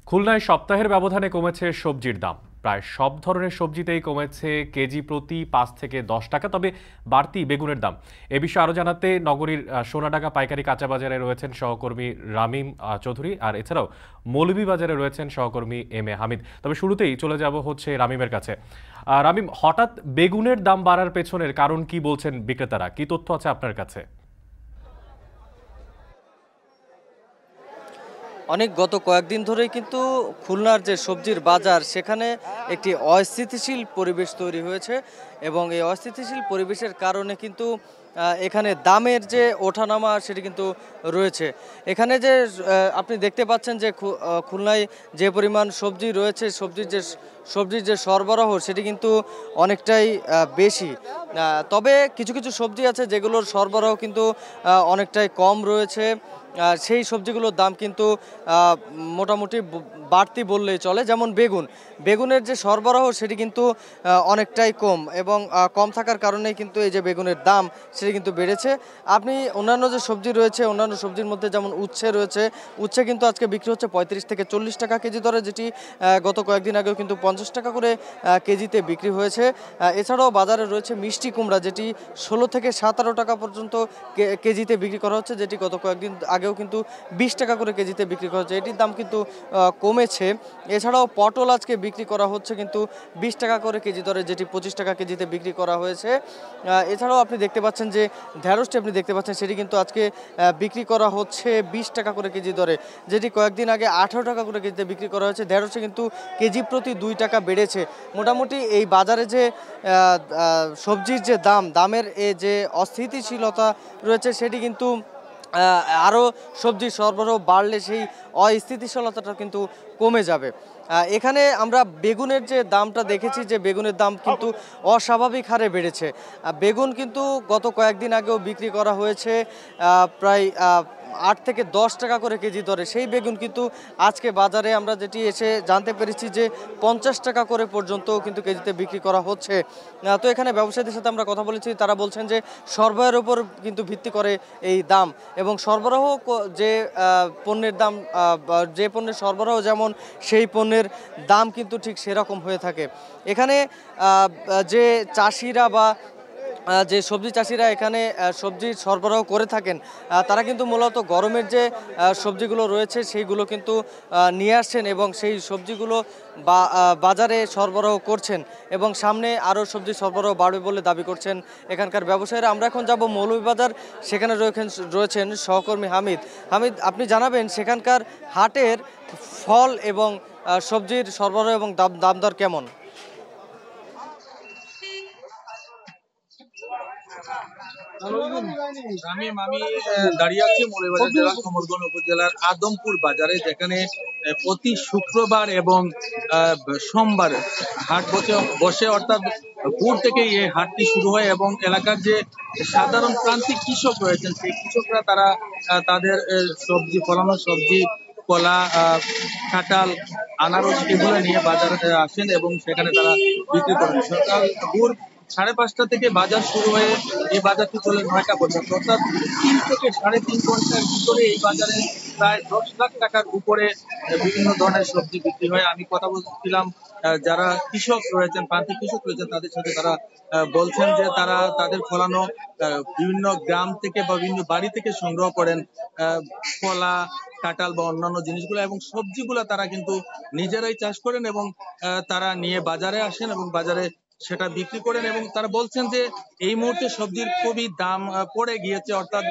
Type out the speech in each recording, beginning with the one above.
খুলনায় সপ্তাহের ব্যবধানে কমেছে সবজির দাম। প্রায় সব ধরনের সবজিতেই কমেছে কেজি প্রতি ৫ থেকে ১০ টাকা, তবে বাড়তি বেগুনের দাম। এ বিষয়ে আরো জানাতে নগরীর সোনাডাঙ্গা পাইকারি কাঁচা বাজারে রয়েছেন সহকর্মী রামিম চৌধুরী, আর এছাড়াও মৌলভীবাজারে রয়েছেন সহকর্মী এম এ হামিদ। তবে শুরুতেই চলে যাব হচ্ছে রামিমের কাছে। রামিম, হঠাৎ বেগুনের দাম বাড়ার পেছনের কারণ কি বলছেন বিক্রেতারা? কি তথ্য আছে আপনার কাছে? গত কয়েকদিন ধরেই কিন্তু খুলনার যে সবজির বাজার সেখানে একটি অস্থিতিশীল পরিবেশ তৈরি হয়েছে এবং এই অস্থিতিশীল পরিবেশের কারণে কিন্তু এখানে দামের যে ওঠানামা সেটি কিন্তু রয়েছে। এখানে যে আপনি দেখতে পাচ্ছেন যে খুলনায় যে পরিমাণ সবজি রয়েছে, সবজির যে সরবরাহ সেটি কিন্তু অনেকটাই বেশি। তবে কিছু কিছু সবজি আছে যেগুলোর সরবরাহ কিন্তু অনেকটাই কম রয়েছে। সেই সবজিগুলোর দাম কিন্তু মোটামুটি বাড়তি বললেই চলে। যেমন বেগুনের যে সরবরাহ সেটি কিন্তু অনেকটাই কম এবং কম থাকার কারণেই কিন্তু এই যে বেগুনের দাম সেটি কিন্তু বেড়েছে। আপনি অন্যান্য যে সবজি রয়েছে, অন্যান্য সবজির মধ্যে যেমন উচ্ছে রয়েছে, উচ্ছে কিন্তু আজকে বিক্রি হচ্ছে ৩৫ থেকে ৪০ টাকা কেজি দরে, যেটি গত কয়েকদিন আগেও কিন্তু ৫০ টাকা করে কেজিতে বিক্রি হয়েছে। এছাড়াও বাজারে রয়েছে মিষ্টি কুমড়া, যেটি ১৬ থেকে ১৭ টাকা পর্যন্ত কেজিতে বিক্রি করা হচ্ছে, যেটি গত কয়েকদিন আগেও কিন্তু ২০ টাকা করে কেজিতে বিক্রি করা হচ্ছে। এটির দাম কিন্তু কমেছে। এছাড়াও পটল আজকে বিক্রি করা হচ্ছে কিন্তু ২০ টাকা করে কেজি দরে, যেটি ২৫ টাকা কেজিতে বিক্রি করা হয়েছে। এছাড়াও আপনি দেখতে পাচ্ছেন যে ঢেঁড়সটি আপনি দেখতে পাচ্ছেন সেটি কিন্তু আজকে বিক্রি করা হচ্ছে ২০ টাকা করে কেজি দরে, যেটি কয়েকদিন আগে ১৮ টাকা করে কেজিতে বিক্রি করা হয়েছে। ঢেঁড়সে কিন্তু কেজি প্রতি ২ টাকা বেড়েছে। মোটামুটি এই বাজারে যে সবজির যে দামের যে অস্থিতিশীলতা রয়েছে সেটি কিন্তু আরও সবজির সরবরাহ বাড়লে সেই অস্থিতিশীলতাটা কিন্তু কমে যাবে। এখানে আমরা বেগুনের যে দামটা দেখেছি, যে বেগুনের দাম কিন্তু অস্বাভাবিক হারে বেড়েছে। বেগুন কিন্তু গত কয়েকদিন আগেও বিক্রি করা হয়েছে প্রায় ৮ থেকে ১০ টাকা করে কেজি দরে। সেই বেগুন কিন্তু আজকে বাজারে আমরা যেটি এসে জানতে পেরেছি যে ৫০ টাকা করে পর্যন্ত কিন্তু কেজিতে বিক্রি করা হচ্ছে। তো এখানে ব্যবসায়ীদের সাথে আমরা কথা বলেছি, তারা বলছেন যে সরবরাহের উপর কিন্তু ভিত্তি করে এই দাম, এবং সরবরাহ যে পণ্যের দাম, যে পণ্যের সরবরাহ যেমন, সেই পণ্যের দাম কিন্তু ঠিক সেরকম হয়ে থাকে। এখানে যে চাষিরা বা যে সবজি চাষিরা এখানে সবজি সরবরাহ করে থাকেন, তারা কিন্তু মূলত গরমের যে সবজিগুলো রয়েছে সেইগুলো কিন্তু নিয়ে আসছেন এবং সেই সবজিগুলো বাজারে সরবরাহ করছেন এবং সামনে আরও সবজি সরবরাহ বাড়বে বলে দাবি করছেন এখানকার ব্যবসায়ীরা। আমরা এখন যাব মৌলভীবাজার, সেখানে রয়েছেন সহকর্মী হামিদ। আপনি জানাবেন সেখানকার হাটের ফল এবং সবজির সরবরাহ এবং দাম দর কেমন? আমি দাঁড়িয়ে আছি মৌলভীবাজার জেলার কোমরগঞ্জ উপজেলার আদমপুর বাজারে, যেখানে প্রতি শুক্রবার এবং সোমবার হাট বসে, অর্থাৎ ভোর থেকে এই হাটটি শুরু হয় এবং এলাকার যে সাধারণ প্রান্তিক কৃষক রয়েছেন সেই কৃষকরা তারা তাদের সবজি, ফলানো সবজি, কলা, কাঁঠাল, আনারস এগুলো নিয়ে বাজারে আসেন এবং সেখানে তারা বিক্রি করেন। সকাল ভোর 5:30 থেকে বাজার শুরু হয়ে এই বাজারটি চলে 9টা পর্যন্ত, অর্থাৎ 3 থেকে 3.5 ঘন্টার ভিতরে এই বাজারে প্রায় 10 লাখ টাকার উপরে বিভিন্ন ধরনের সবজি বিক্রি হয়। আমি কথা বলছিলাম যারা কৃষক রয়েছেন, প্রান্তিক কৃষক রয়েছেন, তাদের সাথে। তারা বলছেন যে তারা তাদের ফলানো বিভিন্ন গ্রাম থেকে বা বিভিন্ন বাড়ি থেকে সংগ্রহ করেন কলা, কাঁঠাল বা অন্যান্য জিনিসগুলো, এবং সবজিগুলা তারা কিন্তু নিজেরাই চাষ করেন এবং তারা নিয়ে বাজারে আসেন এবং বাজারে সেটা বিক্রি করেন। এবং তারা বলছেন যে এই মুহূর্তে সবজির খুবই দাম পড়ে গিয়েছে, অর্থাৎ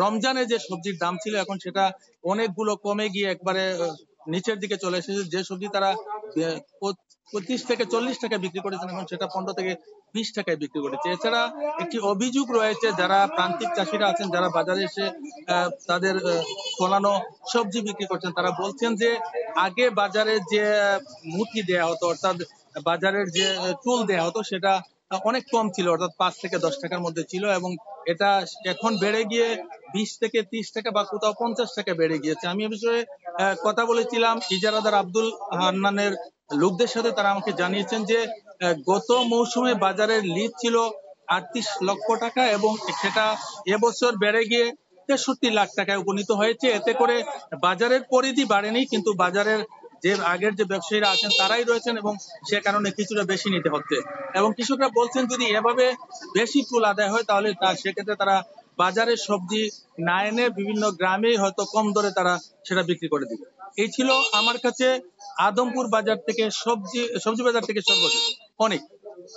রমজানে যে সবজির দাম ছিল এখন সেটা অনেকগুলো কমে গিয়ে একবারে নিচের দিকে চলে এসেছে। যে সবজি তারা 25 থেকে 40 টাকা বিক্রি করেছেন, এখন সেটা 15 থেকে 20 টাকায় বিক্রি করেছে। এছাড়া একটি অভিযোগ রয়েছে, যারা প্রান্তিক চাষিরা আছেন, যারা বাজারে এসে তাদের ফলানো সবজি বিক্রি করছেন, তারা বলছেন যে আগে বাজারে যে মুঠি দেয়া হতো, অর্থাৎ বাজারের যে চুল দেয়া হতো, সেটা অনেক কম ছিল, অর্থাৎ 5 থেকে 10 টাকার মধ্যে ছিল, এবং এটা এখন বেড়ে গিয়ে 20 থেকে 30 টাকা বা কোথাও 50 টাকা বেড়ে গিয়েছে। আমি এ বিষয়ে কথা বলেছিলাম ইজারাদার আব্দুল হান্নানের লোকদের সাথে। তারা আমাকে জানিয়েছেন যে গত মৌসুমে বাজারের লিজ ছিল 38 লক্ষ টাকা এবং সেটা এবছর বেড়ে গিয়ে 63 লাখ টাকায় উপনীত হয়েছে। এতে করে বাজারের পরিধি বাড়েনি, কিন্তু বাজারের যে আগের যে ব্যবসায়ীরা আছেন তারাই রয়েছেন এবং সে কারণে কিছুটা বেশি নিতে হচ্ছে। এবং কৃষকরা বলছেন যদি এভাবে বেশি ফুল আদায় হয় তাহলে সেক্ষেত্রে তারা বাজারে সবজি না এনে বিভিন্ন গ্রামে হয়তো কম দরে তারা সেটা বিক্রি করে দিবে। এই ছিল আমার কাছে আদমপুর বাজার থেকে সবজি বাজার থেকে সর্বশেষ। অনেক